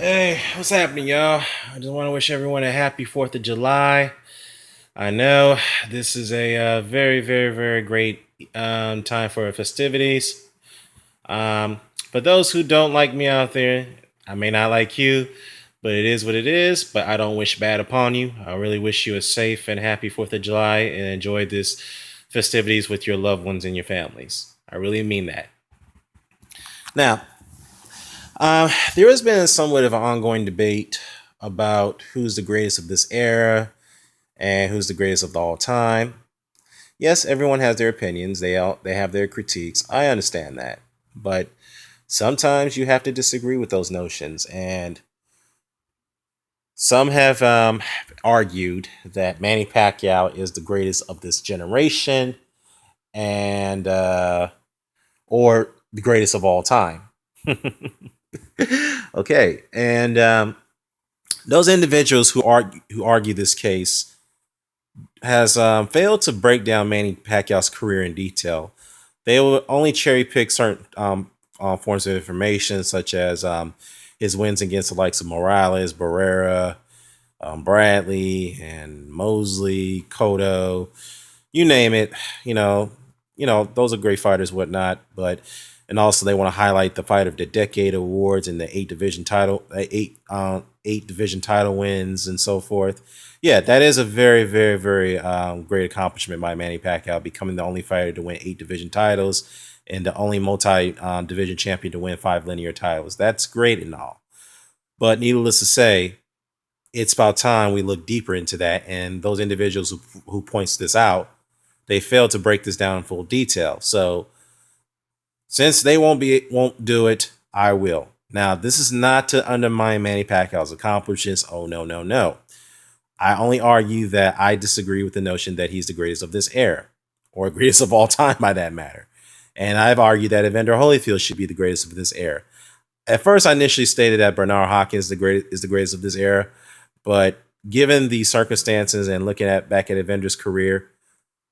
Hey, what's happening, y'all? I just want to wish everyone a happy 4th of July. I know this is a very, very, very great time for festivities. For those who don't like me out there, I may not like you, but it is what it is. But I don't wish bad upon you. I really wish you a safe and happy 4th of July and enjoy this festivities with your loved ones and your families. I really mean that. Now, there has been somewhat of an ongoing debate about who's the greatest of this era and who's the greatest of all time. Yes, everyone has their opinions. They have their critiques. I understand that, but sometimes you have to disagree with those notions. And some have argued that Manny Pacquiao is the greatest of this generation, and or the greatest of all time. Okay, and those individuals who argue this case has failed to break down Manny Pacquiao's career in detail. They will only cherry pick certain forms of information, such as his wins against the likes of Morales, Barrera, Bradley, and Mosley, Cotto, you name it. Those are great fighters, whatnot. But and also they want to highlight the Fight of the Decade awards and the eight division title wins and so forth. Yeah, that is a very, very, very great accomplishment by Manny Pacquiao, becoming the only fighter to win 8 division titles and the only multi division champion to win 5 linear titles. That's great and all. But needless to say, it's about time we look deeper into that. And those individuals who points this out, they failed to break this down in full detail. So since they won't do it, I will. Now, this is not to undermine Manny Pacquiao's accomplishments. Oh, no, no, no. I only argue that I disagree with the notion that he's the greatest of this era, or greatest of all time, by that matter. And I've argued that Evander Holyfield should be the greatest of this era. At first, I initially stated that Bernard Hopkins is the greatest of this era, but given the circumstances and looking at back at Evander's career,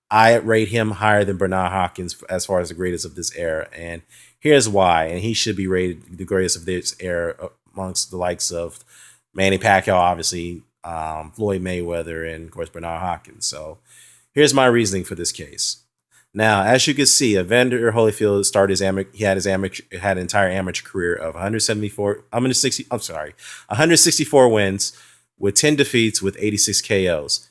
I rate him higher than Bernard Hopkins as far as the greatest of this era. And here's why. And he should be rated the greatest of this era amongst the likes of Manny Pacquiao, obviously, Floyd Mayweather, and of course Bernard Hopkins. So here's my reasoning for this case. Now, as you can see, Evander Holyfield started had an entire amateur career of 164 wins with 10 defeats with 86 KOs.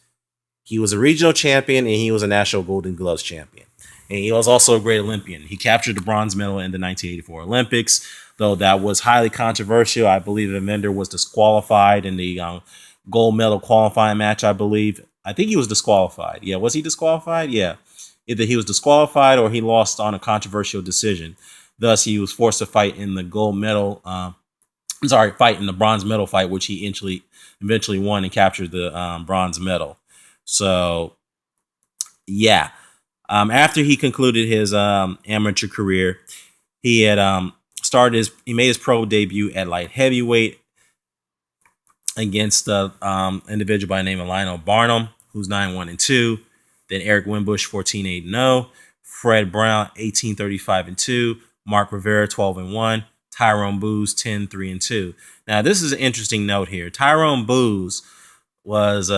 He was a regional champion and he was a national Golden Gloves champion. And he was also a great Olympian. He captured the bronze medal in the 1984 Olympics, though that was highly controversial. I believe Evander was disqualified in the gold medal qualifying match, I believe. I think he was disqualified. Yeah, was he disqualified? Yeah. Either he was disqualified or he lost on a controversial decision. Thus, he was forced to fight in the fight in the bronze medal fight, which he eventually won and captured the bronze medal. So, yeah. After he concluded his amateur career, he had he made his pro debut at light heavyweight against the individual by the name of Lionel Barnum, who's 9-1-2. Then Eric Wimbush, 14-8-0. Fred Brown, 18-35-2. Mark Rivera, 12-1. Tyrone Booz, 10-3-2. Now, this is an interesting note here. Tyrone Booz was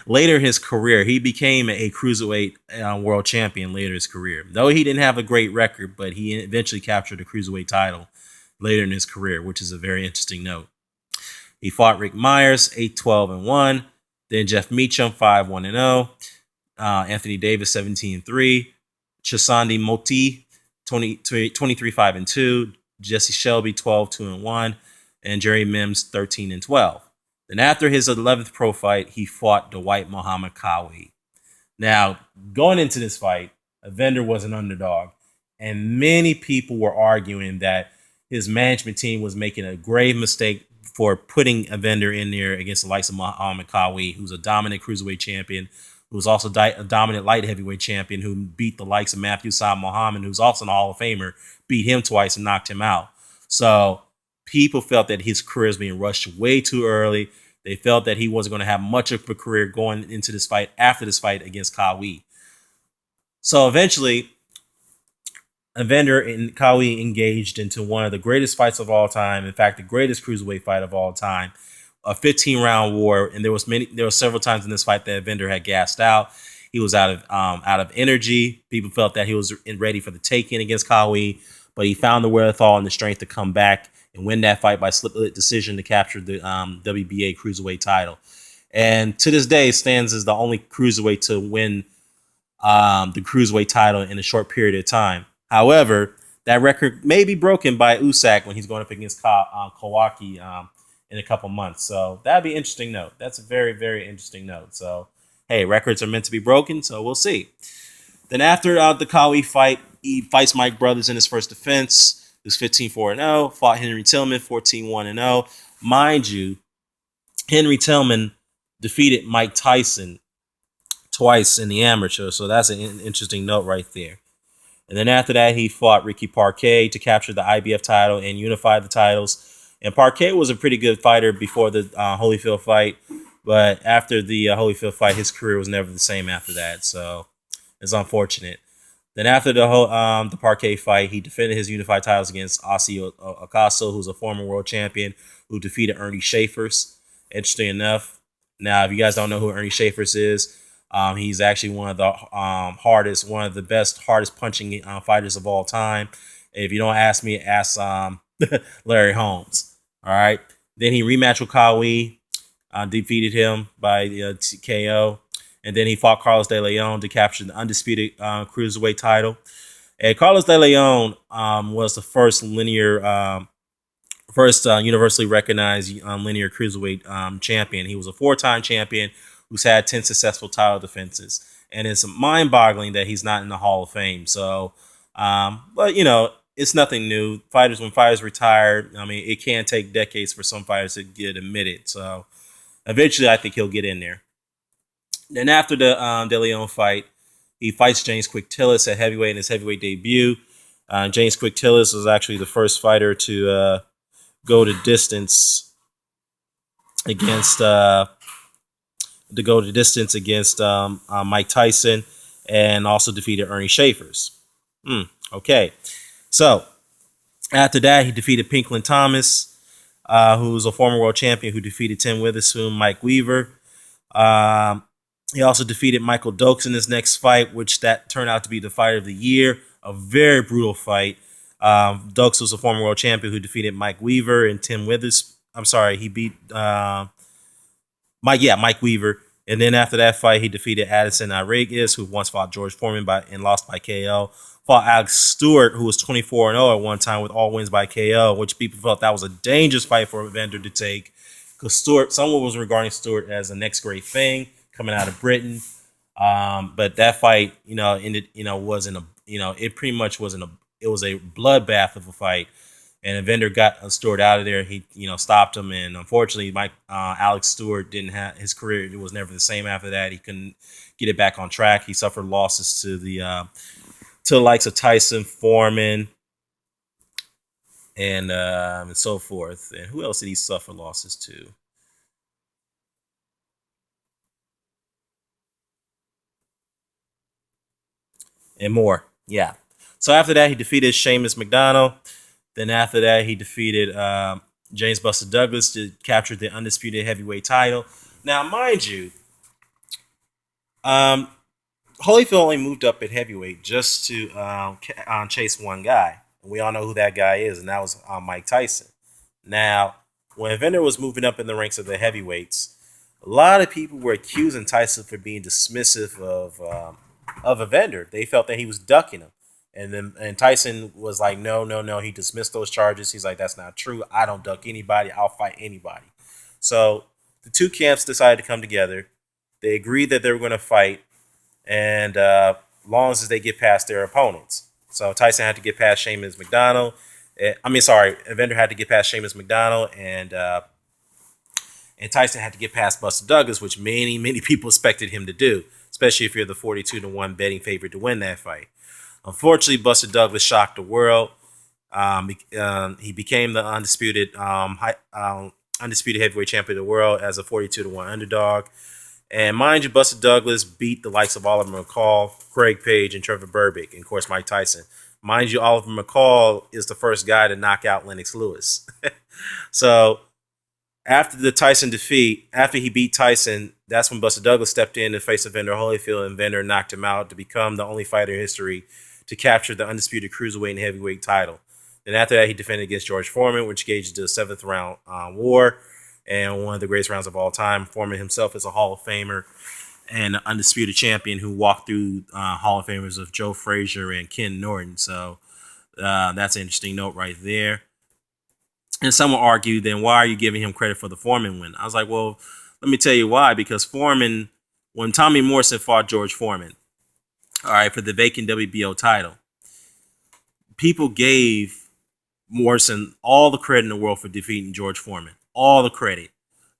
later in his career, he became a cruiserweight world champion later in his career. Though he didn't have a great record, but he eventually captured a cruiserweight title later in his career, which is a very interesting note. He fought Rick Myers, 8-12-1. Then Jeff Meacham, 5-1-0. Anthony Davis, 17-3. Chisandi Moti, 23-5-2. Jesse Shelby, 12-2-1. And Jerry Mims, 13-12. Then after his 11th pro fight, he fought Dwight Muhammad Qawi. Now, going into this fight, Evander was an underdog. And many people were arguing that his management team was making a grave mistake for putting Evander in there against the likes of Muhammad Qawi, who's a dominant cruiserweight champion, who was also a dominant light heavyweight champion, who beat the likes of Matthew Saad Muhammad, who's also an Hall of Famer, beat him twice and knocked him out. So people felt that his career was being rushed way too early. They felt that he wasn't going to have much of a career going into this fight after this fight against Qawi. So eventually, Evander and Kawi engaged into one of the greatest fights of all time. In fact, the greatest cruiserweight fight of all time, a 15-round war. And there were several times in this fight that Evander had gassed out. He was out of energy. People felt that he was ready for the take-in against Kawi, but he found the wherewithal and the strength to come back and win that fight by split decision to capture the WBA cruiserweight title. And to this day, stands as the only cruiserweight to win the cruiserweight title in a short period of time. However, that record may be broken by Usyk when he's going up against Kawaki in a couple months. So that'd be an interesting note. That's a very, very interesting note. So, hey, records are meant to be broken, so we'll see. Then after the Kawi fight, he fights Mike Brothers in his first defense. He was 15-4-0, fought Henry Tillman 14-1-0. Mind you, Henry Tillman defeated Mike Tyson twice in the amateur, so that's an interesting note right there. And then after that, he fought Ricky Parquet to capture the IBF title and unify the titles. And Parquet was a pretty good fighter before the Holyfield fight, but after the Holyfield fight, his career was never the same after that, so it's unfortunate. Then after the Parquet fight, he defended his unified titles against Ossie Okaso, who's a former world champion, who defeated Ernie Schaefers. Interesting enough. Now, if you guys don't know who Ernie Schaefers is, he's actually one of the best, hardest punching fighters of all time. If you don't ask me, ask Larry Holmes. All right. Then he rematched with Kawi, defeated him by TKO. And then he fought Carlos De Leon to capture the undisputed cruiserweight title. And Carlos De Leon was the first universally recognized linear cruiserweight champion. He was a 4-time champion who's had 10 successful title defenses. And it's mind-boggling that he's not in the Hall of Fame. So, but, it's nothing new. When fighters retire, I mean, it can take decades for some fighters to get admitted. So, eventually, I think he'll get in there. Then after the De Leon fight, he fights James Quick Tillis at heavyweight in his heavyweight debut. James Quick Tillis was actually the first fighter to go to distance against Mike Tyson, and also defeated Ernie Schaefers. Okay, so after that, he defeated Pinklin Thomas, who was a former world champion who defeated Tim Witherspoon, Mike Weaver. He also defeated Michael Dokes in his next fight, which that turned out to be the fight of the year. A very brutal fight. Dokes was a former world champion who defeated Mike Weaver and Tim Withers. I'm sorry, he beat Mike Weaver. And then after that fight, he defeated Addison Rodriguez, who once fought George Foreman and lost by KO. Fought Alex Stewart, who was 24-0 at one time with all wins by KO, which people felt that was a dangerous fight for Evander to take. Because someone was regarding Stewart as the next great thing coming out of Britain. But that fight, wasn't it pretty much wasn't it was a bloodbath of a fight. And Evander got Stewart out of there. He, stopped him. And unfortunately, Alex Stewart didn't have his career. It was never the same after that. He couldn't get it back on track. He suffered losses to the likes of Tyson, Foreman, and so forth. And who else did he suffer losses to? And more. Yeah. So after that, he defeated Seamus McDonald. Then after that, he defeated James Buster Douglas to capture the undisputed heavyweight title. Now, mind you, Holyfield only moved up at heavyweight just to chase one guy. We all know who that guy is, and that was Mike Tyson. Now, when Evander was moving up in the ranks of the heavyweights, a lot of people were accusing Tyson for being dismissive of Evander. They felt that he was ducking him. And Tyson was like, no. He dismissed those charges. He's like, that's not true. I don't duck anybody. I'll fight anybody. So the two camps decided to come together. They agreed that they were going to fight, and long as they get past their opponents. So Tyson had to get past Seamus McDonald. Evander had to get past Seamus McDonald, and Tyson had to get past Buster Douglas, which many people expected him to do, especially if you're the 42-1 betting favorite to win that fight. Unfortunately, Buster Douglas shocked the world. He became the undisputed heavyweight champion of the world as a 42-1 underdog. And mind you, Buster Douglas beat the likes of Oliver McCall, Craig Page, and Trevor Berbick, and of course Mike Tyson. Mind you, Oliver McCall is the first guy to knock out Lennox Lewis. So after the Tyson defeat, after he beat Tyson, that's when Buster Douglas stepped in to face Evander Holyfield, and Evander knocked him out to become the only fighter in history to capture the undisputed cruiserweight and heavyweight title. Then after that, he defended against George Foreman, which gauged the seventh round war, and one of the greatest rounds of all time. Foreman himself is a Hall of Famer and an undisputed champion who walked through Hall of Famers of Joe Frazier and Ken Norton. So that's an interesting note right there. And some will argue, then why are you giving him credit for the Foreman win? I was like, well, let me tell you why. Because Foreman, when Tommy Morrison fought George Foreman, all right, for the vacant WBO title, people gave Morrison all the credit in the world for defeating George Foreman. All the credit.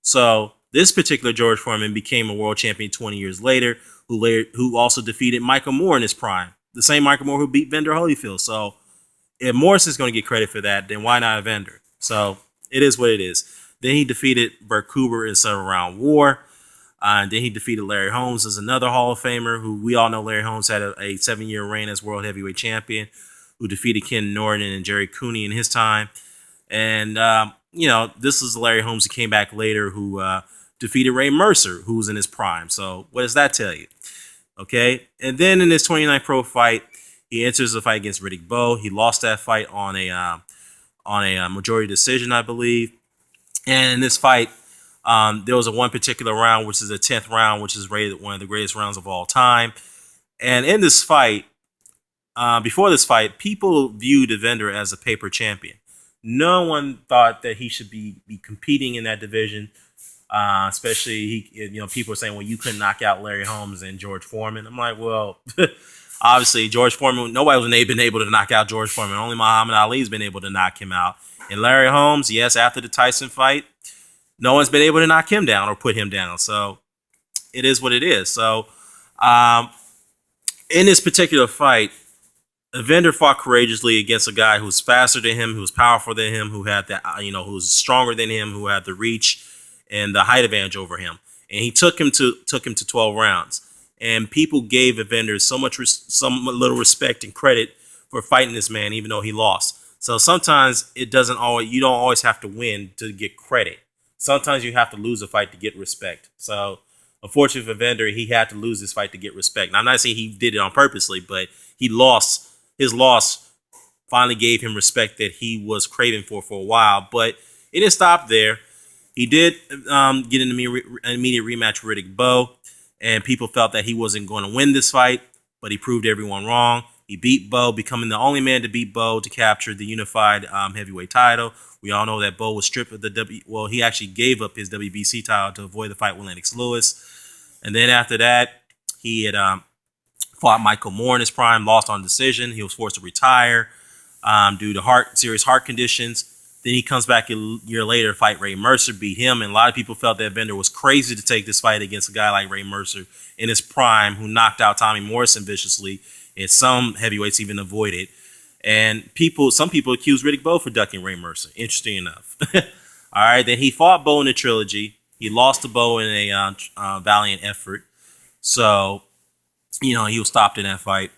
So this particular George Foreman became a world champion 20 years later, who also defeated Michael Moore in his prime. The same Michael Moore who beat Evander Holyfield. So if Morrison's going to get credit for that, then why not Evander? So it is what it is. Then he defeated Burt Cooper in 7-round war. Then he defeated Larry Holmes as another Hall of Famer, who we all know Larry Holmes had a 7-year reign as world heavyweight champion, who defeated Ken Norton and Jerry Cooney in his time. And, this is Larry Holmes who came back later, who defeated Ray Mercer, who was in his prime. So what does that tell you? Okay. And then in his 29th pro fight, he enters the fight against Riddick Bowe. He lost that fight on a majority decision, I believe. And in this fight, there was one particular round, which is the 10th round, which is rated one of the greatest rounds of all time. And in this fight, before this fight, people viewed Evander as a paper champion. No one thought that he should be competing in that division. Especially, people were saying, well, you couldn't knock out Larry Holmes and George Foreman. I'm like, well, obviously, George Foreman, nobody was been able to knock out George Foreman. Only Muhammad Ali's been able to knock him out. And Larry Holmes, yes, after the Tyson fight, no one's been able to knock him down or put him down. So it is what it is. So in this particular fight, Evander fought courageously against a guy who's faster than him, who's powerful than him, who had that, who's stronger than him, who had the reach and the height advantage over him. And he took him to 12 rounds. And people gave Evander some little respect and credit for fighting this man, even though he lost. So sometimes you don't always have to win to get credit. Sometimes you have to lose a fight to get respect. So unfortunately for Evander, he had to lose this fight to get respect. Now, I'm not saying he did it on purposely, but he lost. His loss finally gave him respect that he was craving for a while. But it didn't stop there. He did get an immediate rematch with Riddick Bowe, and people felt that he wasn't going to win this fight, but he proved everyone wrong. He beat Bowe, becoming the only man to beat Bowe to capture the unified heavyweight title. We all know that Bowe was stripped of he actually gave up his WBC title to avoid the fight with Lennox Lewis. And then after that, he had fought Michael Moore in his prime, lost on decision. He was forced to retire due to serious heart conditions. Then he comes back a year later to fight Ray Mercer, beat him. And a lot of people felt that Evander was crazy to take this fight against a guy like Ray Mercer in his prime, who knocked out Tommy Morrison viciously, and some heavyweights even avoided. And some people accused Riddick Bowe for ducking Ray Mercer, interesting enough. All right, then he fought Bowe in the trilogy. He lost to Bowe in a valiant effort. So, he was stopped in that fight.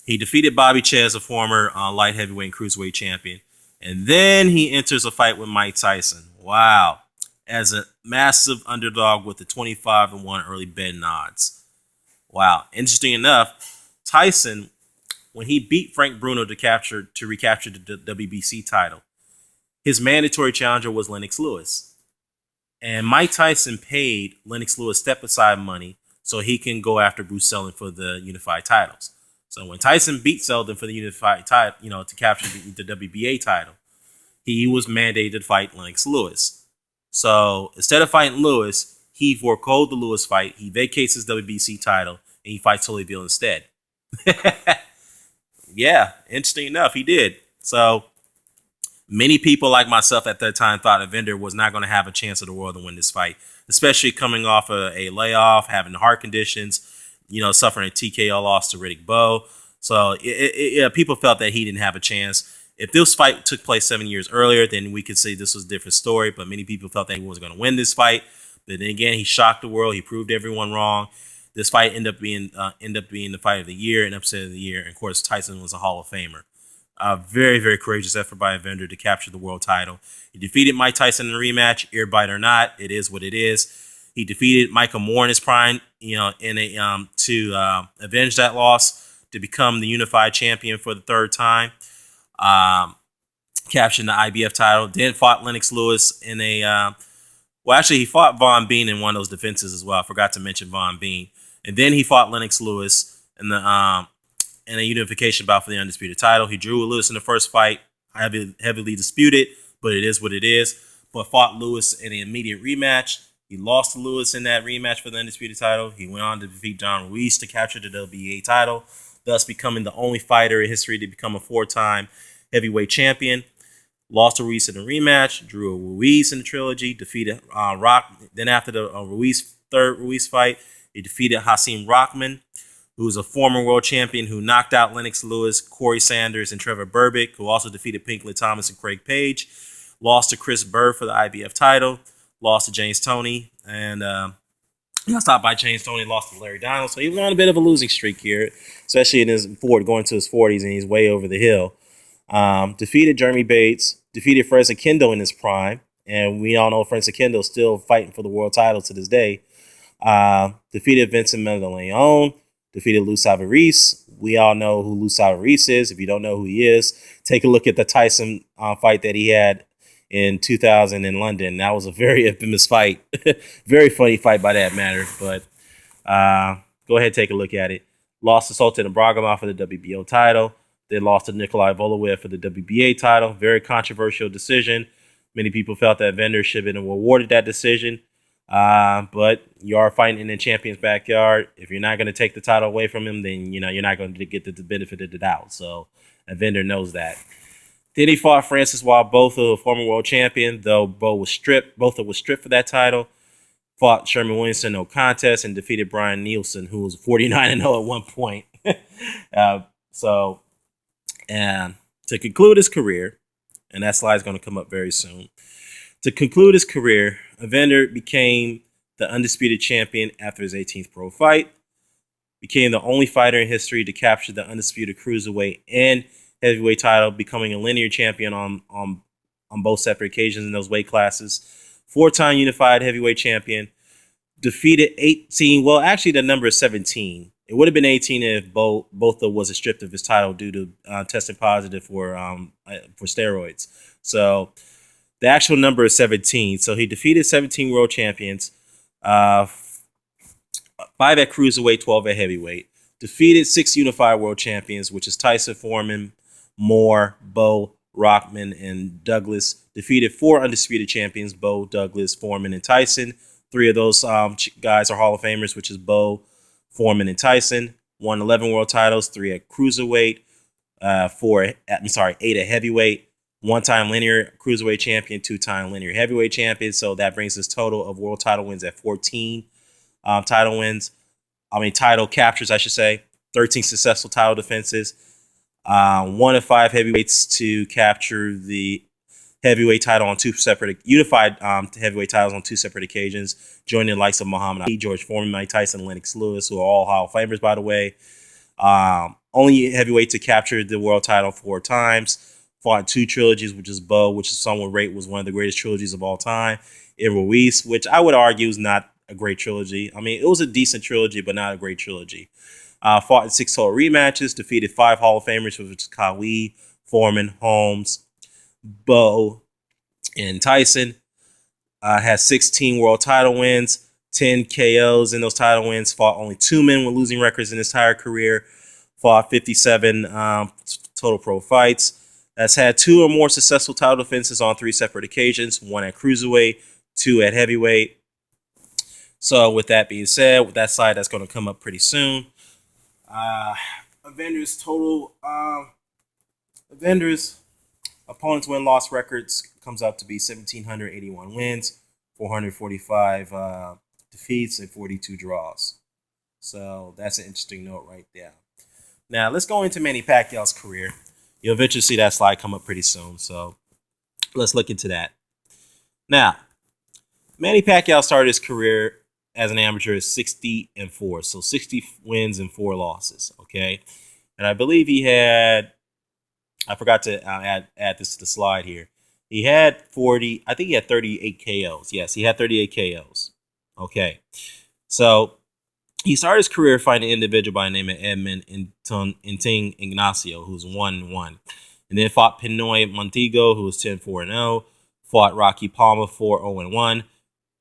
He defeated Bobby Chez, a former light heavyweight and cruiserweight champion. And then he enters a fight with Mike Tyson. Wow. As a massive underdog with the 25-1 early betting odds. Wow. Interesting enough, Tyson, when he beat Frank Bruno to recapture the WBC title, his mandatory challenger was Lennox Lewis. And Mike Tyson paid Lennox Lewis step-aside money so he can go after Bruce Seldon for the unified titles. So when Tyson beat Seldon for the unified title, to capture the WBA title, he was mandated to fight Lennox Lewis. So instead of fighting Lewis, he foregoed the Lewis fight. He vacates his WBC title and he fights Holyfield instead. Yeah, interesting enough, he did. So many people like myself at that time thought Evander was not going to have a chance of the world to win this fight, especially coming off a layoff, having heart conditions, suffering a TKO loss to Riddick Bowe. So people felt that he didn't have a chance. If this fight took place 7 years earlier, then we could say this was a different story. But many people felt that he wasn't going to win this fight. But then again, he shocked the world. He proved everyone wrong. This fight ended up being the fight of the year and upset of the year. And of course, Tyson was a Hall of Famer. A very, very courageous effort by Evander to capture the world title. He defeated Mike Tyson in a rematch, earbite or not. It is what it is. He defeated Michael Moore in his prime, in a to avenge that loss to become the unified champion for the third time. Capturing the IBF title. Then fought Lennox Lewis in a well, actually, he fought Von Bean in one of those defenses as well. I forgot to mention Von Bean. And then he fought Lennox Lewis in a unification bout for the undisputed title. He drew Lewis in the first fight, heavily disputed, but it is what it is. But fought Lewis in an immediate rematch. He lost to Lewis in that rematch for the undisputed title. He went on to defeat John Ruiz to capture the WBA title, thus becoming the only fighter in history to become a 4-time heavyweight champion. Lost to Ruiz in the rematch, drew a Ruiz in the trilogy, defeated Rock. Then after the third Ruiz fight, he defeated Hasim Rahman, who was a former world champion who knocked out Lennox Lewis, Corey Sanders, and Trevor Berbick, who also defeated Pinkley Thomas and Craig Page. Lost to Chris Burr for the IBF title. Lost to James Toney, and he got stopped by James Toney. Lost to Larry Donald, so he was on a bit of a losing streak here, especially in his going to his 40s, and he's way over the hill. Defeated Jeremy Bates, defeated Francis Kendo in his prime, and we all know Francis Kendo is still fighting for the world title to this day. Defeated Vincent Medellin, defeated Lou Savarese. We all know who Lou Savarese is. If you don't know who he is, take a look at the Tyson fight that he had in 2000 in London. That was a very infamous fight. Very funny fight by that matter, but go ahead and take a look at it. Lost to Sultan Ibragimov for the WBO title. They lost to Nikolai Volowiev for the WBA title. Very controversial decision. Many people felt that Evander should have been awarded that decision. But you are fighting in the champion's backyard. If you're not going to take the title away from him, then you're not going to get the benefit of the doubt. So Evander knows that. Then he fought Francis while both a former world champion, though both was stripped for that title. Fought Sherman Williamson, no contest, and defeated Brian Nielsen, who was 49-0 at one point. And to conclude his career, and that slide is going to come up very soon. To conclude his career, Evander became the undisputed champion after his 18th pro fight. Became the only fighter in history to capture the undisputed cruiserweight and heavyweight title, becoming a linear champion on both separate occasions in those weight classes. 4-time unified heavyweight champion. Defeated 18. Well, actually, the number is 17. It would have been 18 if Botha was stripped of his title due to testing positive for steroids. So the actual number is 17. So he defeated 17 world champions, 5 at cruiserweight, 12 at heavyweight. Defeated 6 unified world champions, which is Tyson, Foreman, Moore, Bowe, Rockman, and Douglas. Defeated 4 undisputed champions, Bowe, Douglas, Foreman, and Tyson. 3 of those guys are Hall of Famers, which is Bowe, Foreman, and Tyson. Won 11 world titles, 3 at cruiserweight, 8 at heavyweight. 1-time linear cruiserweight champion, 2-time linear heavyweight champion. So that brings his total of world title wins at 14 title captures, I should say. 13 successful title defenses. 1 of 5 heavyweights to capture the heavyweight title on 2 separate unified heavyweight titles on 2 separate occasions, joining the likes of Muhammad Ali, George Foreman, Mike Tyson, Lennox Lewis, who are all Hall of Famers, by the way. Only heavyweight to capture the world title 4 times. Fought 2 trilogies, which is Bowe, which some would rate was one of the greatest trilogies of all time. In Ruiz, which I would argue is not a great trilogy. I mean, it was a decent trilogy, but not a great trilogy. Fought in 6 total rematches, defeated 5 Hall of Famers, which is Kawhi, Foreman, Holmes, Bowe, and Tyson. Has 16 world title wins, 10 KOs in those title wins. Fought only 2 men with losing records in his entire career. Fought 57 total pro fights. Has had 2 or more successful title defenses on 3 separate occasions. 1 at cruiserweight, 2 at heavyweight. So with that being said, with that slide that's going to come up pretty soon, Evander's opponents' win-loss records comes out to be 1,781 wins, 445 defeats, and 42 draws. So that's an interesting note right there. Now let's go into Manny Pacquiao's career. You'll eventually see that slide come up pretty soon. So let's look into that. Now, Manny Pacquiao started his career as an amateur at 60-4. So 60 wins and 4 losses. Okay. And I believe he had I forgot to add this to the slide here. He had 40. I think he had 38 KOs. Yes, he had 38 KOs. Okay, so he started his career fighting an individual by the name of Edmund Inting Ignacio, who's 1-1. And then fought Pinoy Montego, who was 10-4-0. Fought Rocky Palmer, 4-0-1.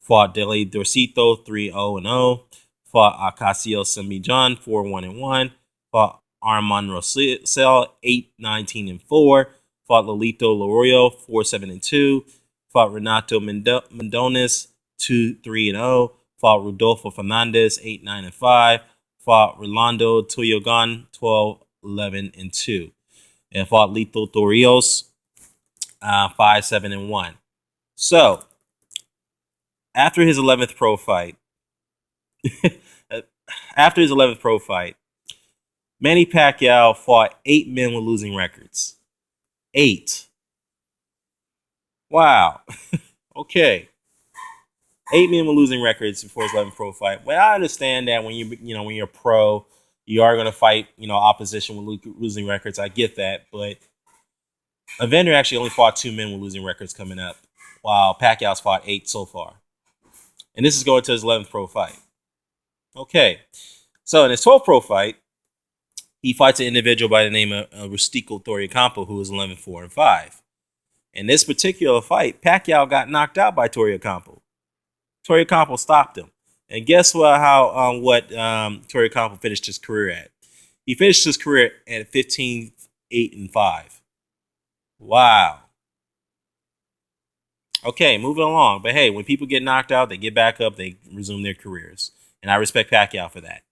Fought Dele Dorcito, 3-0-0. Fought Acacio Semijan, 4-1-1. Fought Armand Rosell, 8-19-4. Fought Lolito Laroyo, 4-7-2. Fought Renato Mendones, 2-3-0. Fought Rodolfo Fernandez, 8-9-5. Fought Rolando Toyogan, 12-11-2. And fought Lito Torrijos, 5-7-1. So, after his 11th pro fight, Manny Pacquiao fought 8 men with losing records. 8. Wow. Okay. 8 men with losing records before his 11th pro fight. Well, I understand that when when you're pro, you are going to fight, opposition with losing records. I get that, but Evander actually only fought 2 men with losing records coming up, while Pacquiao's fought 8 so far. And this is going to his 11th pro fight. Okay. So in his 12th pro fight, he fights an individual by the name of Rustico Toriocampo, who is 11-4-5. In this particular fight, Pacquiao got knocked out by Toriocampo. Toriocampo stopped him. And guess what? Toriocampo finished his career at? He finished his career at 15-8-5. Wow. Okay, moving along. But hey, when people get knocked out, they get back up, they resume their careers. And I respect Pacquiao for that.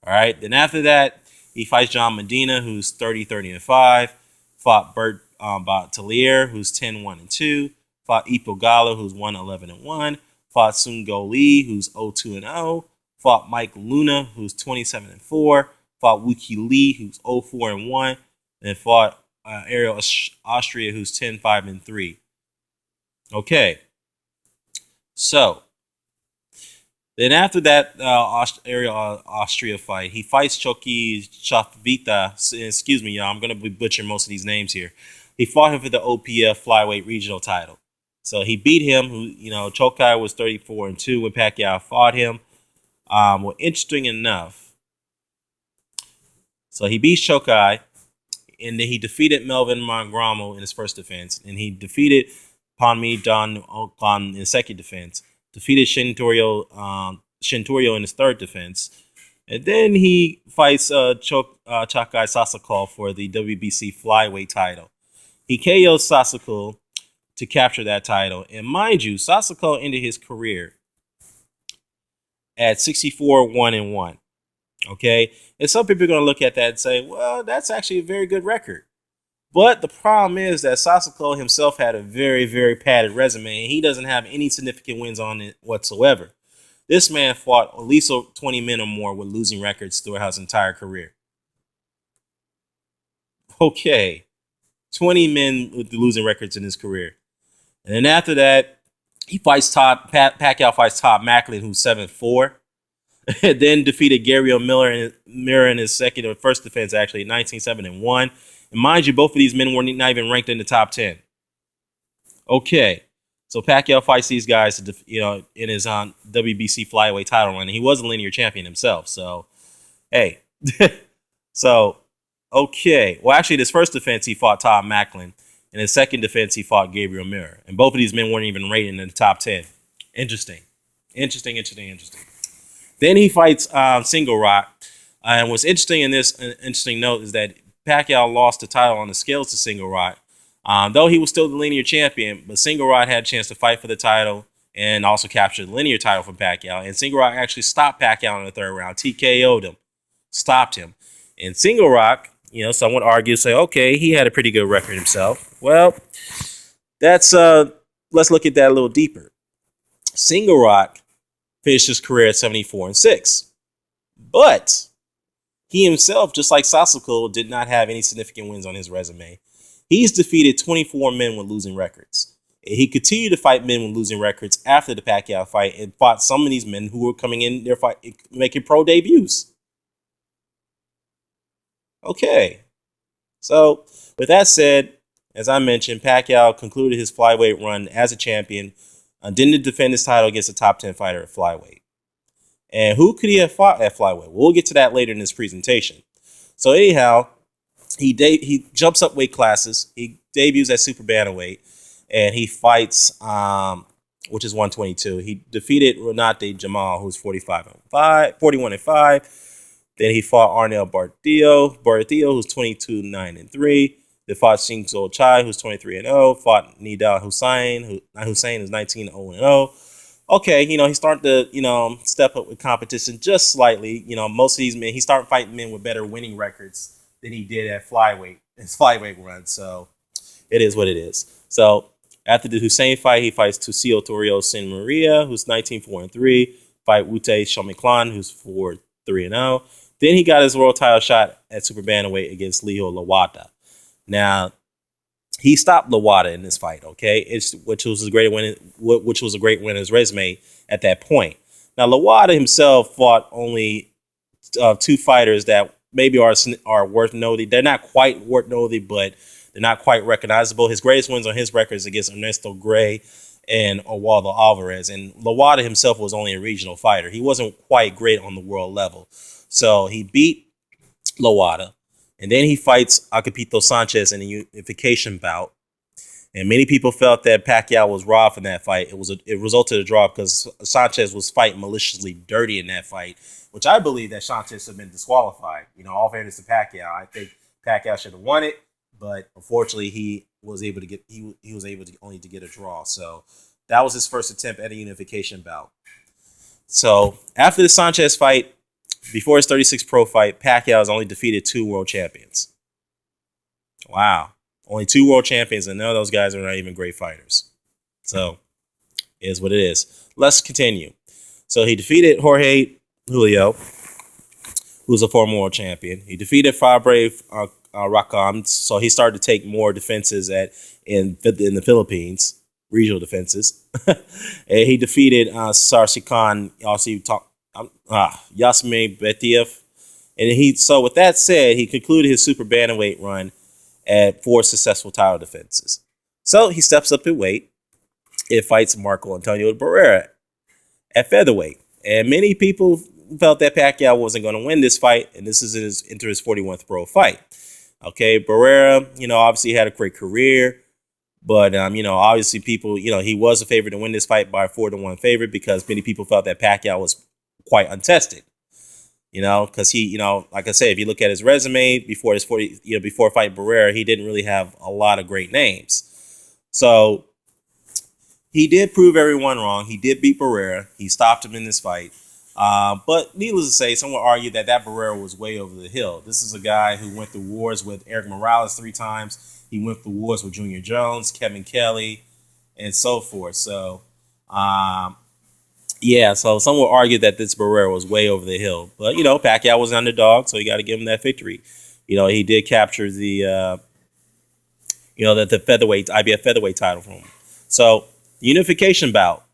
All right. Then after that, he fights John Medina, who's 30-30-5. Fought Bert Bautelier, who's 10-1-2. Fought Ipo Gala, who's 1-11-1. Fought Sun Go Lee, who's 0-2-0. Fought Mike Luna, who's 27-4. Fought Wookie Lee, who's 0-4-1. And fought Ariel Austria, who's 10-5-3. Okay. So, then after that Ariel Austria fight, he fights Choki Chavita. Excuse me, y'all. I'm going to be butchering most of these names here. He fought him for the OPF flyweight regional title. So he beat him. Chokai was 34-2 when Pacquiao fought him. Well, interesting enough, so he beat Chokai, and then he defeated Melvin Mongramo in his first defense, and he defeated Panmi Don Okan in his second defense. Defeated Shintorio in his third defense. And then he fights Chakai Sasakal for the WBC flyweight title. He KO'd Sasakal to capture that title. And mind you, Sasakal ended his career at 64-1-1. Okay? And some people are going to look at that and say, well, that's actually a very good record. But the problem is that Sasakal himself had a very, very padded resume, and he doesn't have any significant wins on it whatsoever. This man fought at least 20 men or more with losing records throughout his entire career. Okay. 20 men with losing records in his career. And then after that, Pacquiao fights Todd Macklin, who's 7-4. Then defeated Gary Miller in his first defense, actually, 19-7-1. And mind you, both of these men were not even ranked in the top 10. Okay. So Pacquiao fights these guys, in his WBC flyweight title run. And he was a linear champion himself. So, hey. So, okay. Well, actually, this first defense, he fought Todd Macklin. In his second defense, he fought Gabriel Mira. And both of these men weren't even rated in the top 10. Interesting. Then he fights Single Rock. And what's interesting in this, an interesting note, is that Pacquiao lost the title on the scales to Single Rock. Though he was still the linear champion, but Single Rock had a chance to fight for the title and also capture the linear title from Pacquiao. And Single Rock actually stopped Pacquiao in the third round. TKO'd him. Stopped him. And Single Rock, some would argue, say, okay, he had a pretty good record himself. Well, let's look at that a little deeper. Single Rock finished his career at 74-6. But he himself, just like Sasakal, did not have any significant wins on his resume. He's defeated 24 men with losing records. And he continued to fight men with losing records after the Pacquiao fight and fought some of these men who were coming in their fight, making pro debuts. Okay. So, with that said, as I mentioned, Pacquiao concluded his flyweight run as a champion, didn't defend his title against a top 10 fighter at flyweight. And who could he have fought at flyweight? We'll get to that later in this presentation. So anyhow, he jumps up weight classes. He debuts at super bantamweight, and he fights, which is 122. He defeated Renate Jamal, who's 41-5. Then he fought Arnel Barthillo, who's 22-9-3. They fought Shinzo Chai, who's 23-0. Fought Nidal Hussein, who's 19-0-0. Okay, he's starting to, step up with competition just slightly. Most of these men, he started fighting men with better winning records than he did at flyweight, his flyweight run. So it is what it is. So after the Hussein fight, he fights Tucio Torrio Sin Maria, who's 19-4-3. Fight Wute Shomiklan, who's 4-3-0. Then he got his world title shot at super bantamweight against Leo Lawata. Now, he stopped Lawata in this fight, okay? Which was a great win in his resume at that point. Now, Lawata himself fought only two fighters that maybe are worth noting. They're not quite worth noting, but they're not quite recognizable. His greatest wins on his records against Ernesto Gray and Oswaldo Alvarez. And Lawata himself was only a regional fighter. He wasn't quite great on the world level. So he beat Lawata. And then he fights Agapito Sanchez in a unification bout. And many people felt that Pacquiao was robbed from that fight. It resulted in a draw because Sanchez was fighting maliciously dirty in that fight, which I believe that Sanchez had been disqualified. All fairness to Pacquiao, I think Pacquiao should have won it, but unfortunately he was able to only get a draw. So that was his first attempt at a unification bout. So after the Sanchez fight, before his 36 pro fight, Pacquiao has only defeated 2 world champions. Wow. Only 2 world champions, and none of those guys are not even great fighters. So, it is what it is. Let's continue. So, he defeated Jorge Julio, who's a former world champion. He defeated Fabre Racam, so he started to take more defenses in the Philippines, regional defenses. And he defeated Sarsikan, Yasmin Betiev. And so with that said, he concluded his super bantamweight run at 4 successful title defenses. So he steps up in weight and fights Marco Antonio Barrera at featherweight. And many people felt that Pacquiao wasn't going to win this fight, and this is his 41st pro fight. Okay, Barrera, obviously had a great career, but obviously people, he was a favorite to win this fight by a 4-1 favorite because many people felt that Pacquiao was quite untested. Because he, like I said, if you look at his resume before fighting Barrera, he didn't really have a lot of great names. So he did prove everyone wrong. He did beat Barrera. He stopped him in this fight. But needless to say, some would argue that Barrera was way over the hill. This is a guy who went through wars with Eric Morales 3 times. He went through wars with Junior Jones, Kevin Kelly, and so forth. So, so some will argue that this Barrera was way over the hill. But, Pacquiao was an underdog, so you got to give him that victory. He did capture the featherweight, IBF featherweight title from him. So, the unification bout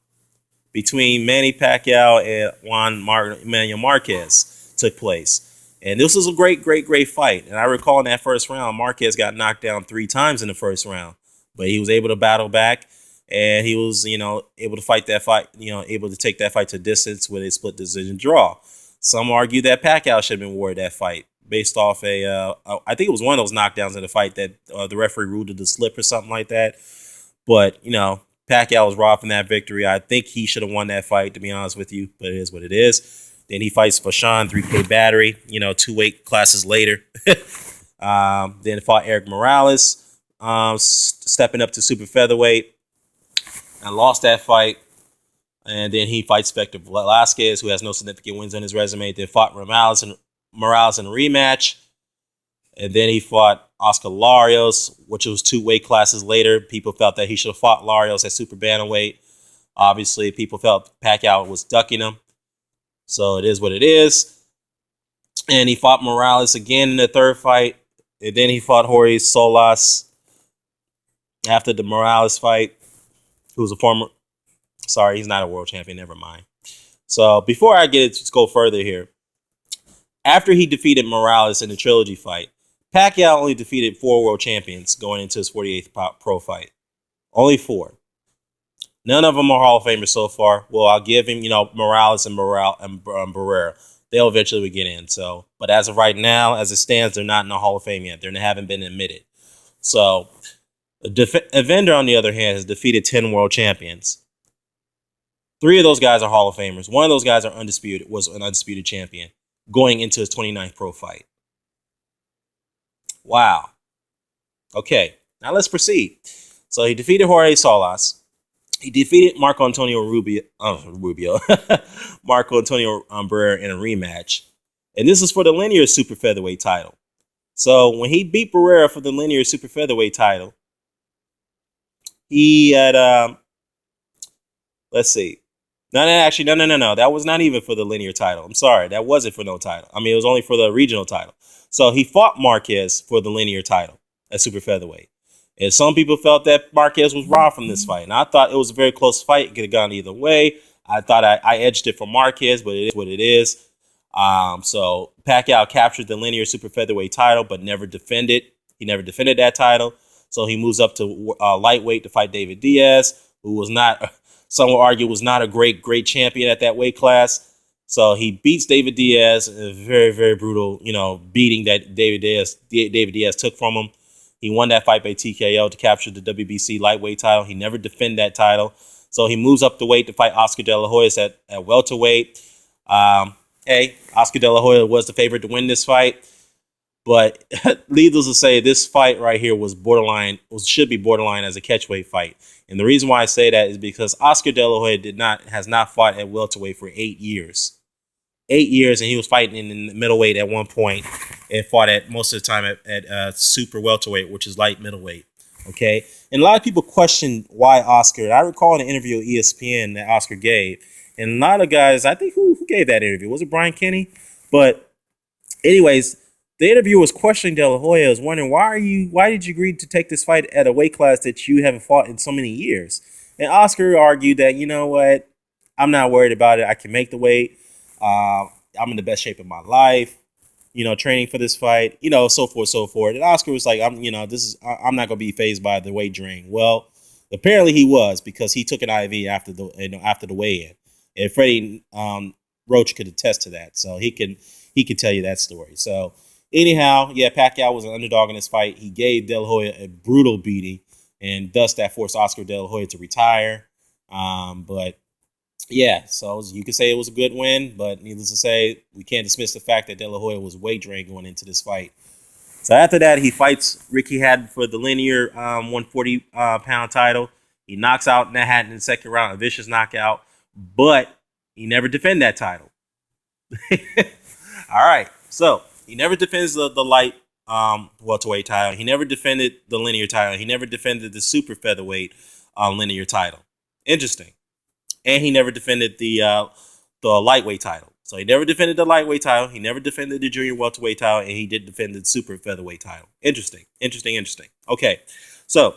between Manny Pacquiao and Juan Manuel Marquez took place. And this was a great, great, great fight. And I recall in that first round, Marquez got knocked down 3 times in the first round. But he was able to battle back. And he was, able to fight that fight, able to take that fight to distance with a split decision draw. Some argue that Pacquiao should have been awarded that fight based off I think it was one of those knockdowns in the fight that the referee ruled it a slip or something like that. But, Pacquiao was robbed from that victory. I think he should have won that fight, to be honest with you, but it is what it is. Then he fights Fashawn, 3K battery, 2 weight classes later. Then fought Eric Morales, stepping up to super featherweight. And lost that fight. And then he fights Spectre Velasquez, who has no significant wins on his resume. Then fought Morales in a rematch. And then he fought Oscar Larios, which was 2 weight classes later. People felt that he should have fought Larios at super bantamweight. Obviously, people felt Pacquiao was ducking him. So it is what it is. And he fought Morales again in the 3rd fight. And then he fought Jorge Solas after the Morales fight. Who's he's not a world champion, never mind. So before I go further here, after he defeated Morales in the trilogy fight, Pacquiao only defeated 4 world champions going into his 48th pro fight. Only 4. None of them are Hall of Famers so far. Well, I'll give him, Morales and Barrera. They'll eventually get in. So, but as of right now, as it stands, they're not in the Hall of Fame yet. They haven't been admitted. So, Evander, on the other hand, has defeated 10 world champions. 3 of those guys are Hall of Famers. One of those guys was an undisputed champion going into his 29th pro fight. Wow. Okay, now let's proceed. So he defeated Jorge Salas. He defeated Marco Antonio Marco Antonio Barrera in a rematch. And this is for the linear super featherweight title. So when he beat Barrera for the linear super featherweight title, he had, let's see. No. That was not even for the linear title. I'm sorry. That wasn't for no title. I mean, it was only for the regional title. So he fought Marquez for the linear title at super featherweight. And some people felt that Marquez was robbed from this fight. And I thought it was a very close fight. It could have gone either way. I thought I edged it for Marquez, but it is what it is. So Pacquiao captured the linear super featherweight title, but never defended. He never defended that title. So he moves up to lightweight to fight David Diaz, who was not, some will argue, was not a great champion at that weight class. So he beats David Diaz in a very, very brutal, beating that David Diaz took from him. He won that fight by TKO to capture the WBC lightweight title. He never defended that title. So he moves up the weight to fight Oscar De La Hoya at welterweight. Oscar De La Hoya was the favorite to win this fight. But needless to say, this fight right here should be borderline as a catchweight fight. And the reason why I say that is because Oscar De La Hoya has not fought at welterweight for 8 years. 8 years, and he was fighting in the middleweight at one point and fought at most of the time at super welterweight, which is light middleweight. Okay, and a lot of people question why Oscar. I recall in an interview with ESPN that Oscar gave, and a lot of guys, I think who gave that interview? Was it Brian Kenny? But anyways, the interviewer was questioning De La Hoya, was wondering why did you agree to take this fight at a weight class that you haven't fought in so many years? And Oscar argued that, you know what, I'm not worried about it. I can make the weight. I'm in the best shape of my life, training for this fight, so forth. And Oscar was like, I'm not gonna be fazed by the weight drain. Well, apparently he was, because he took an IV after the weigh-in, and Freddie Roach could attest to that, so he can tell you that story. So anyhow, yeah, Pacquiao was an underdog in this fight. He gave De La Hoya a brutal beating, and thus that forced Oscar De La Hoya to retire. But yeah, so you could say it was a good win, but needless to say, we can't dismiss the fact that De La Hoya was weight drained going into this fight. So after that, he fights Ricky Hatton for the linear 140-pound title. He knocks out Hatton in the second round, a vicious knockout, but he never defended that title. All right, so he never defends the light welterweight title. He never defended the linear title. He never defended the super featherweight linear title. Interesting. And he never defended the lightweight title. So he never defended the lightweight title. He never defended the junior welterweight title, and he did defend the super featherweight title. Interesting. Okay, so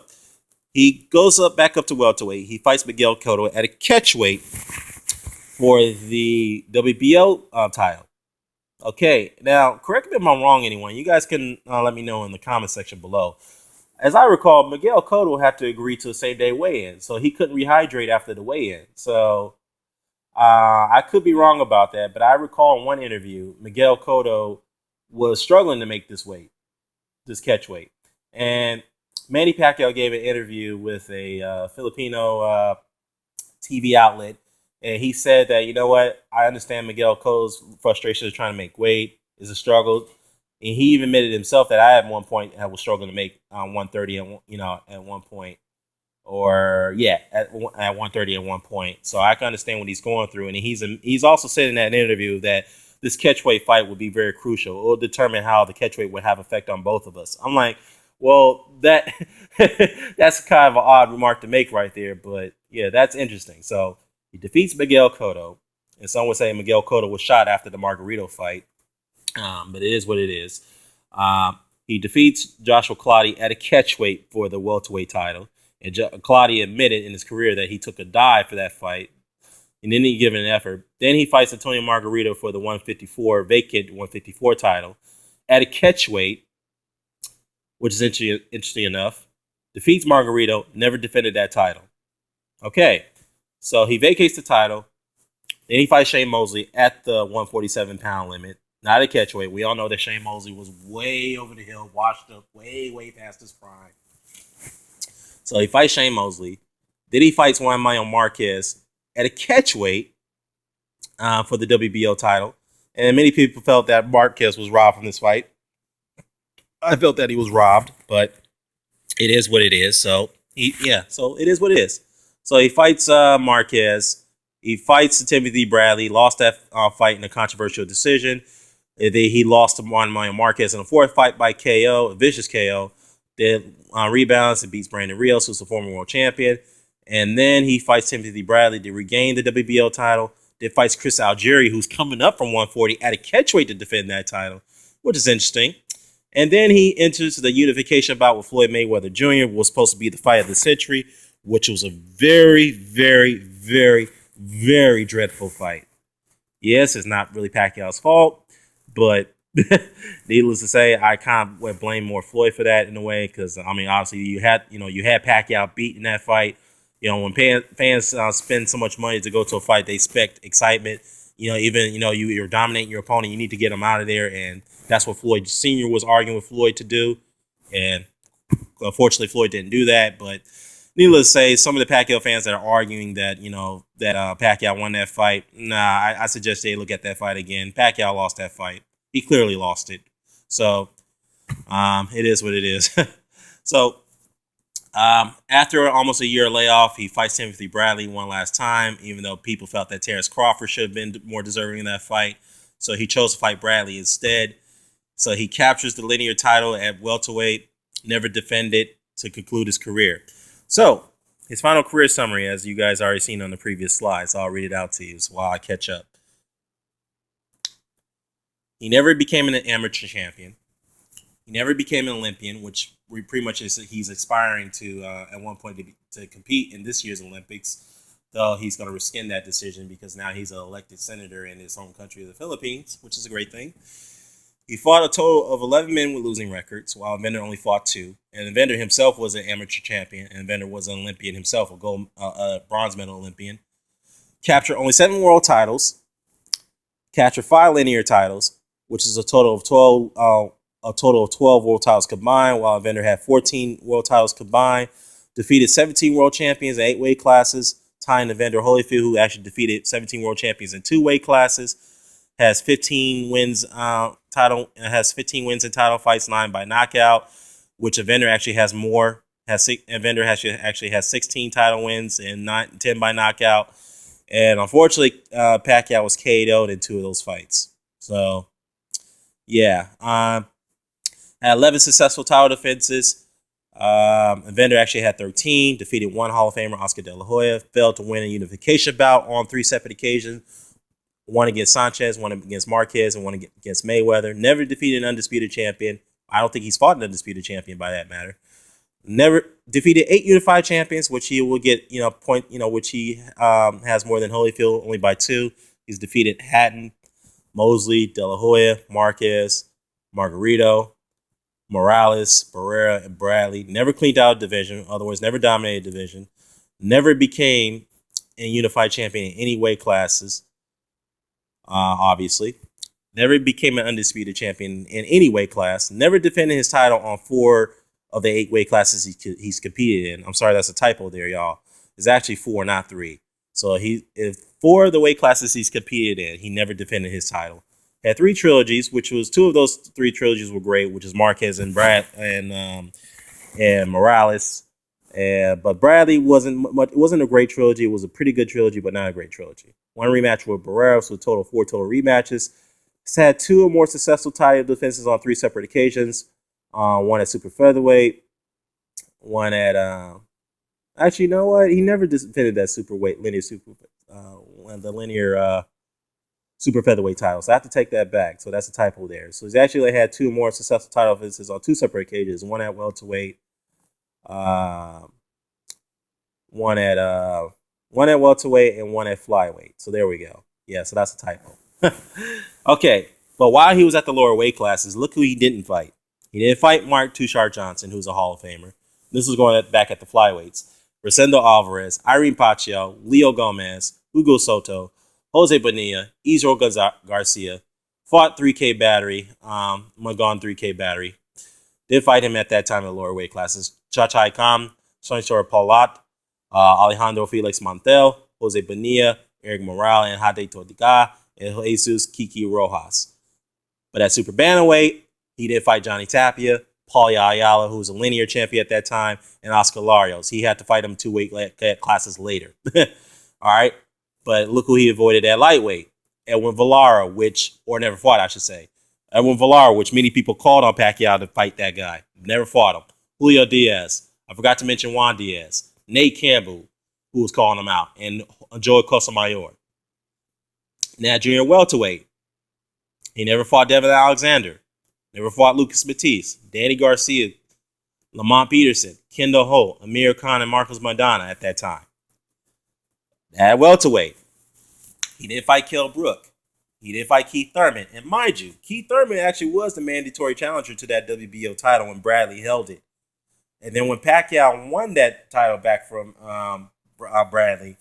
he goes back up to welterweight. He fights Miguel Cotto at a catchweight for the WBO title. Okay, now correct me if I'm wrong, anyone. You guys can let me know in the comment section below. As I recall, Miguel Cotto had to agree to a same-day weigh-in, so he couldn't rehydrate after the weigh-in. So I could be wrong about that, but I recall in one interview, Miguel Cotto was struggling to make this catch weight. And Manny Pacquiao gave an interview with a Filipino TV outlet, and he said that, you know what, I understand Miguel Cotto's frustration of trying to make weight is a struggle. And he even admitted himself that I at one point was struggling to make 130, at one point, at 130 at one point. So I can understand what he's going through. And he's also said in that interview that this catchweight fight would be very crucial. It will determine how the catchweight would have effect on both of us. I'm like, well, that's kind of an odd remark to make right there. But yeah, that's interesting. So he defeats Miguel Cotto. And some would say Miguel Cotto was shot after the Margarito fight. But it is what it is. He defeats Joshua Clottey at a catchweight for the welterweight title. And Clottey admitted in his career that he took a dive for that fight and didn't give it an effort. Then he fights Antonio Margarito for the vacant 154 title at a catchweight. which is interesting enough. Defeats Margarito, never defended that title. Okay, so he vacates the title. Then he fights Shane Mosley at the 147-pound limit, not a catchweight. We all know that Shane Mosley was way over the hill, washed up, way past his prime. So he fights Shane Mosley. Then he fights Juan Manuel Marquez at a catchweight for the WBO title. And many people felt that Marquez was robbed from this fight. I felt that he was robbed, but it is what it is. So it is what it is. So he fights Marquez. He fights Timothy Bradley. Lost that fight in a controversial decision. He lost to Juan Manuel Marquez in a fourth fight by KO, a vicious KO. Then rebounds and beats Brandon Rios, who's the former world champion. And then he fights Timothy Bradley to regain the WBO title. Then fights Chris Algieri, who's coming up from 140 at a catchweight to defend that title, which is interesting. And then he enters the unification bout with Floyd Mayweather Jr., was supposed to be the fight of the century, which was a very, very, very, very dreadful fight. Yes, it's not really Pacquiao's fault, but needless to say, I kind of would blame more Floyd for that in a way, because I mean, obviously you had Pacquiao beat in that fight. When fans spend so much money to go to a fight, they expect excitement. You're dominating your opponent, you need to get them out of there, and that's what Floyd Sr. was arguing with Floyd to do. And unfortunately, Floyd didn't do that. But needless to say, some of the Pacquiao fans that are arguing that Pacquiao won that fight, I suggest they look at that fight again. Pacquiao lost that fight. He clearly lost it. So it is what it is. So after almost a year layoff, he fights Timothy Bradley one last time, even though people felt that Terrence Crawford should have been more deserving in that fight. So he chose to fight Bradley instead. So he captures the linear title at welterweight, never defended to conclude his career. So his final career summary, as you guys already seen on the previous slides, I'll read it out to you while I catch up. He never became an amateur champion. He never became an Olympian, which pretty much he's aspiring to at one point to compete in this year's Olympics, though he's going to rescind that decision because now he's an elected senator in his home country of the Philippines, which is a great thing. He fought a total of 11 men with losing records, while Evander only fought 2. And Evander himself was an amateur champion, and Evander was an Olympian himself, a bronze medal Olympian. Captured only 7 world titles, captured 5 linear titles, which is a total of 12 world titles combined, while Evander had 14 world titles combined. Defeated 17 world champions in 8 weight classes, tying Evander Holyfield, who actually defeated 17 world champions in 2 weight classes. Has 15 wins in title fights, 9 by knockout, which Evander actually has more. Evander actually has 16 title wins and 10 by knockout. And unfortunately, Pacquiao was KO'd in 2 of those fights. So, yeah. Had 11 successful title defenses. Evander actually had 13. Defeated 1 Hall of Famer, Oscar De La Hoya. Failed to win a unification bout on 3 separate occasions. 1 against Sanchez, 1 against Marquez, and 1 against Mayweather. Never defeated an undisputed champion. I don't think he's fought an undisputed champion by that matter. Never defeated 8 unified champions, which he will get, which he has more than Holyfield, only by 2. He's defeated Hatton, Mosley, De La Hoya, Marquez, Margarito, Morales, Barrera, and Bradley. Never cleaned out a division, in other words, never dominated a division. Never became a unified champion in any weight classes. Obviously, never became an undisputed champion in any weight class. Never defended his title on 4 of the 8 weight classes he's competed in. I'm sorry, that's a typo there, y'all. It's actually 4, not 3. So if 4 of the weight classes he's competed in, he never defended his title. Had 3 trilogies, which was 2 of those 3 trilogies were great, which is Marquez and Morales. But Bradley wasn't a great trilogy. It was a pretty good trilogy, but not a great trilogy. 1 rematch with Barrera, so 4 total rematches. He's had 2 or more successful title defenses on 3 separate occasions. 1 at super featherweight, 1 at actually, you know what? He never defended that super featherweight title. So I have to take that back. So that's a typo there. So he's actually had 2 more successful title defenses on 2 separate occasions. 1 at welterweight. One at welterweight and 1 at flyweight. So there we go. Yeah, so that's a typo. Okay, but while he was at the lower weight classes, look who he didn't fight. He didn't fight Mark Tushar Johnson, who's a Hall of Famer. This was going back at the flyweights. Rosendo Alvarez, Irene Pacquiao, Leo Gomez, Hugo Soto, Jose Bonilla, Israel Garcia. Fought 3K Battery, Magon 3K Battery. Did fight him at that time in the lower weight classes. Chachai Khan, Sonishor Paulat, Alejandro Felix Montel, Jose Bonilla, Eric Morale, and Hade Todiga, and Jesus Kiki Rojas. But at super bantamweight, he did fight Johnny Tapia, Paul Ayala, who was a linear champion at that time, and Oscar Larios. He had to fight him 2 weight classes later. All right? But look who he avoided at lightweight. Edwin Villara, or never fought, I should say. Edwin Villara, which many people called on Pacquiao to fight that guy. Never fought him. Julio Diaz. I forgot to mention Juan Diaz. Nate Campbell, who was calling him out. And Joey Cosamayor. Now, junior welterweight. He never fought Devin Alexander. Never fought Lucas Batiste. Danny Garcia. Lamont Peterson. Kendall Holt. Amir Khan, and Marcos Maidana at that time. At welterweight. He didn't fight Kell Brook. He didn't fight Keith Thurman. And mind you, Keith Thurman actually was the mandatory challenger to that WBO title when Bradley held it. And then when Pacquiao won that title back from Bradley,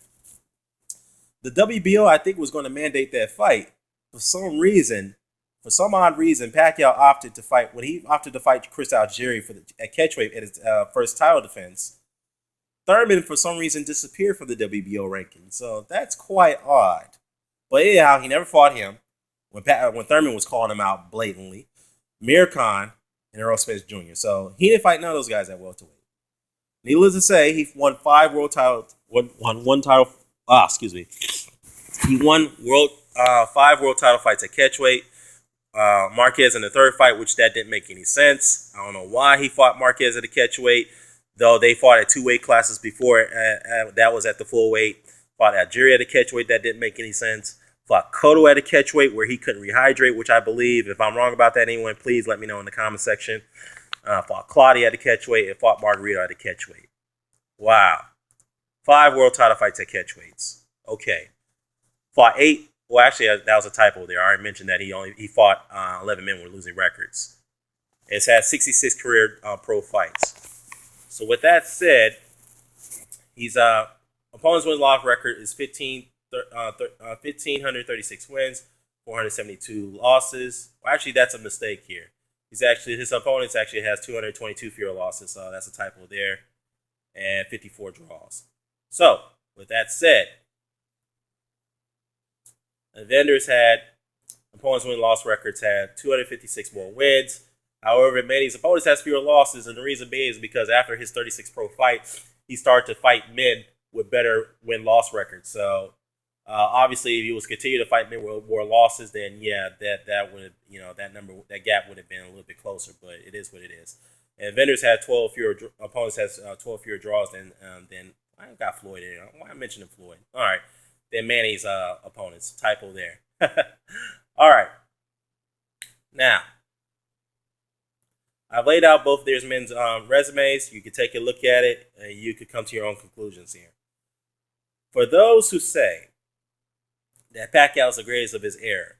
the WBO, I think, was going to mandate that fight. For some odd reason, Pacquiao opted to fight Chris Algieri at catchweight at his first title defense. Thurman, for some reason, disappeared from the WBO ranking. So that's quite odd. But anyhow, he never fought him when Thurman was calling him out blatantly. Mir Khan and Errol Spence Jr. So he didn't fight none of those guys at welterweight. Needless to say, he won 5 world titles. He won 5 world title fights at catchweight. Marquez in the third fight, which that didn't make any sense. I don't know why he fought Marquez at the catchweight, though they fought at 2 weight classes before. That was at the full weight. Fought Algeria at a catchweight, that didn't make any sense. Fought Cotto at a catchweight where he couldn't rehydrate, which I believe. If I'm wrong about that, anyone, please let me know in the comment section. Fought Claudia at a catchweight and fought Margarito at a catchweight. Wow. 5 world title fights at catchweights. Okay. Fought 8. Well, actually, that was a typo there. I already mentioned that he fought 11 men with losing records. It's had 66 career pro fights. So with that said, he's opponent's win-loss record is 1,536 wins, 472 losses. Well, actually, that's a mistake here. His opponent actually has 222 fewer losses, so that's a typo there, and 54 draws. So, with that said, Evander's opponents' win-loss records had 256 more wins. However, Manny's opponents has fewer losses, and the reason being is because after his 36 pro fight, he started to fight men with better win-loss records. So, obviously, if he was continue to fight men with more losses, then yeah, that would that gap would have been a little bit closer. But it is what it is. And Vendors had 12 fewer opponents has 12 fewer draws than I got Floyd in. Why I mentioned Floyd? All right, then Manny's opponents. Typo there. All right, now I've laid out both their men's resumes. You can take a look at it, and you could come to your own conclusions here. For those who say that Pacquiao is the greatest of his era,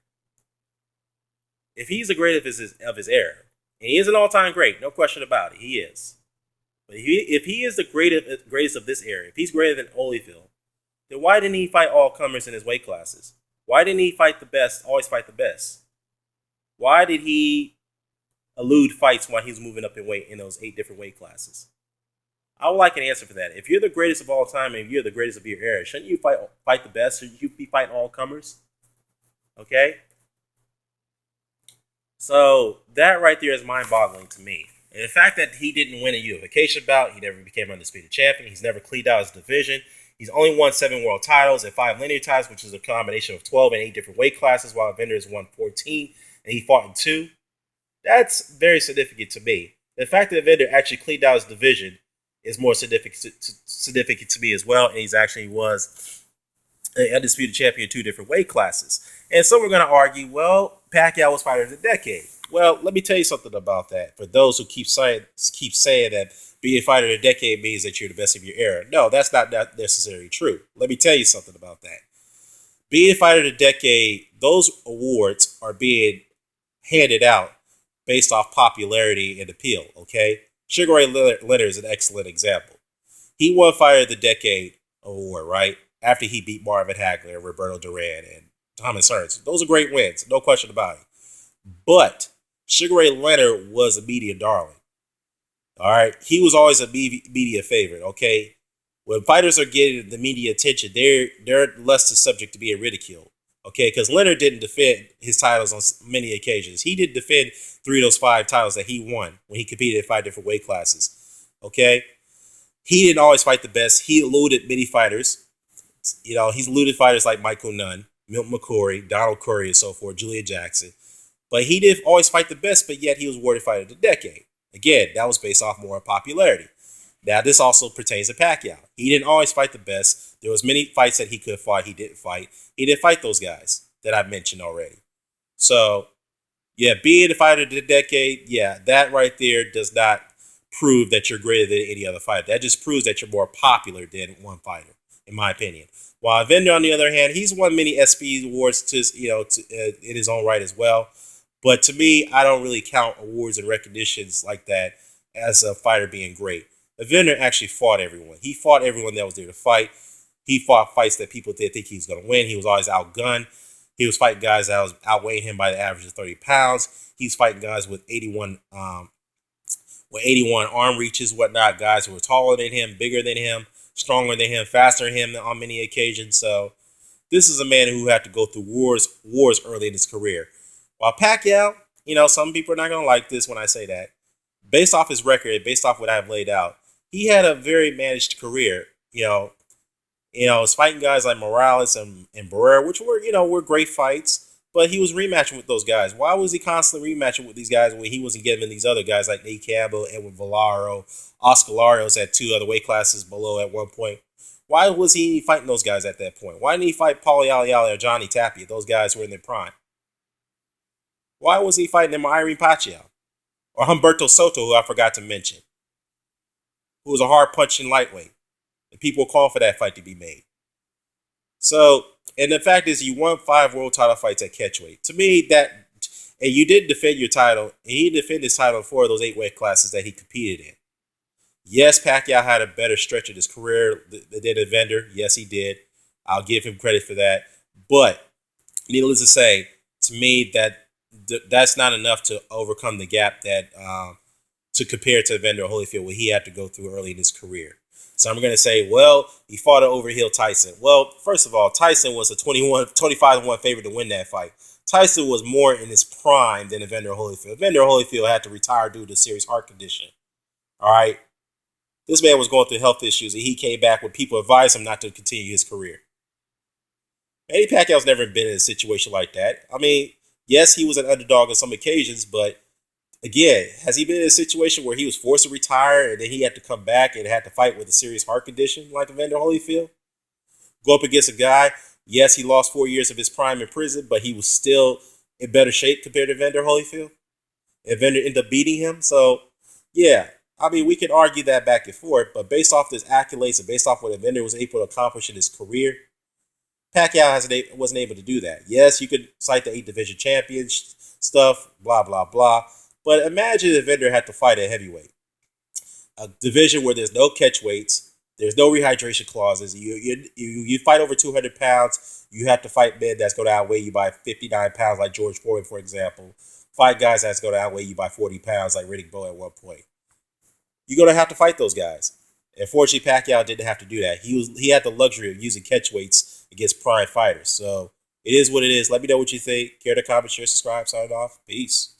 if he's the greatest of his era, and he is an all-time great, no question about it, he is. But if he is the greatest of this era, if he's greater than Holyfield, then why didn't he fight all comers in his weight classes? Why didn't he fight the best? Always fight the best. Why did he elude fights while he's moving up in weight in those 8 different weight classes? I would like an answer for that. If you're the greatest of all time and you're the greatest of your era, shouldn't you fight the best? Shouldn't you be fighting all comers? Okay? So that right there is mind-boggling to me. And the fact that he didn't win a unification bout, he never became undisputed champion, he's never cleaned out his division, he's only won 7 world titles and 5 linear titles, which is a combination of 12 and 8 different weight classes, while Evander has won 14 and he fought in 2. That's very significant to me. The fact that Evander actually cleaned out his division is more significant to me as well, and he's actually was an undisputed champion in 2 different weight classes. And some are going to argue, well, Pacquiao was fighter of the decade. Well, let me tell you something about that. For those who keep saying that being a fighter of the decade means that you're the best of your era. No, that's not necessarily true. Let me tell you something about that. Being a fighter of the decade, those awards are being handed out based off popularity and appeal. Okay, Sugar Ray Leonard is an excellent example. He won Fighter of the Decade award, right? After he beat Marvin Hagler, Roberto Duran, and Thomas Hearns. Those are great wins, no question about it. But Sugar Ray Leonard was a media darling. All right, he was always a media favorite. Okay, when fighters are getting the media attention, they're less subject to being ridiculed. Okay, because Leonard didn't defend his titles on many occasions. He did defend 3 of those 5 titles that he won when he competed in 5 different weight classes. Okay, he didn't always fight the best. He eluded many fighters. He's eluded fighters like Michael Nunn, Milton McCory, Donald Curry, and so forth, Julia Jackson. But he did always fight the best, but yet he was awarded Fighter of the Decade. Again, that was based off more popularity. Now, this also pertains to Pacquiao. He didn't always fight the best. There was many fights that he could fight. He didn't fight. He didn't fight those guys that I mentioned already. So, yeah, being the Fighter of the Decade, yeah, that right there does not prove that you're greater than any other fighter. That just proves that you're more popular than one fighter, in my opinion. While Evander, on the other hand, he's won many SP awards in his own right as well. But to me, I don't really count awards and recognitions like that as a fighter being great. Evander actually fought everyone. He fought everyone that was there to fight. He fought fights that people did think he was going to win. He was always outgunned. He was fighting guys that was outweighing him by the average of 30 pounds. He's fighting guys with 81 arm reaches, whatnot, guys who were taller than him, bigger than him, stronger than him, faster than him on many occasions. So this is a man who had to go through wars early in his career. While Pacquiao, some people are not going to like this when I say that. Based off his record, based off what I've laid out, he had a very managed career. Was fighting guys like Morales and Barrera, which were great fights. But he was rematching with those guys. Why was he constantly rematching with these guys when he wasn't getting these other guys like Nate Campbell, Edwin Valero, Oscar Larios at 2 other weight classes below at one point? Why was he fighting those guys at that point? Why didn't he fight Paulie Aliali or Johnny Tapia? Those guys were in their prime. Why was he fighting them Irene Pacquiao? Or Humberto Soto, who I forgot to mention, who was a hard-punching lightweight. And people were calling for that fight to be made. So, and the fact is, you won 5 world title fights at catchweight. To me, and you did defend your title, and he defended his title in 4 of those 8 weight classes that he competed in. Yes, Pacquiao had a better stretch of his career than Evander. Yes, he did. I'll give him credit for that. But, needless to say, to me, that's not enough to overcome the gap that to compare to Evander Holyfield, what he had to go through early in his career. So I'm going to say, well, he fought an overhill Tyson. Well, first of all, Tyson was a 25-1 favorite to win that fight. Tyson was more in his prime than Evander Holyfield. Evander Holyfield had to retire due to a serious heart condition. All right? This man was going through health issues, and he came back when people advised him not to continue his career. Manny Pacquiao's never been in a situation like that. I mean, yes, he was an underdog on some occasions, but again, has he been in a situation where he was forced to retire and then he had to come back and had to fight with a serious heart condition like Evander Holyfield? Go up against a guy, yes, he lost 4 years of his prime in prison, but he was still in better shape compared to Evander Holyfield. Evander ended up beating him. So, yeah, I mean, we can argue that back and forth, but based off his accolades and based off what Evander was able to accomplish in his career, Pacquiao wasn't able to do that. Yes, you could cite the 8 division champions stuff, blah, blah, blah. But imagine if Evander had to fight a heavyweight, a division where there's no catch weights, there's no rehydration clauses. You fight over 200 pounds. You have to fight men that's going to outweigh you by 59 pounds, like George Foreman, for example. Fight guys that's going to outweigh you by 40 pounds, like Riddick Bowe at one point. You're going to have to fight those guys. Unfortunately, Pacquiao didn't have to do that. He had the luxury of using catch weights against prime fighters. So it is what it is. Let me know what you think. Care to comment, share, subscribe, sign off. Peace.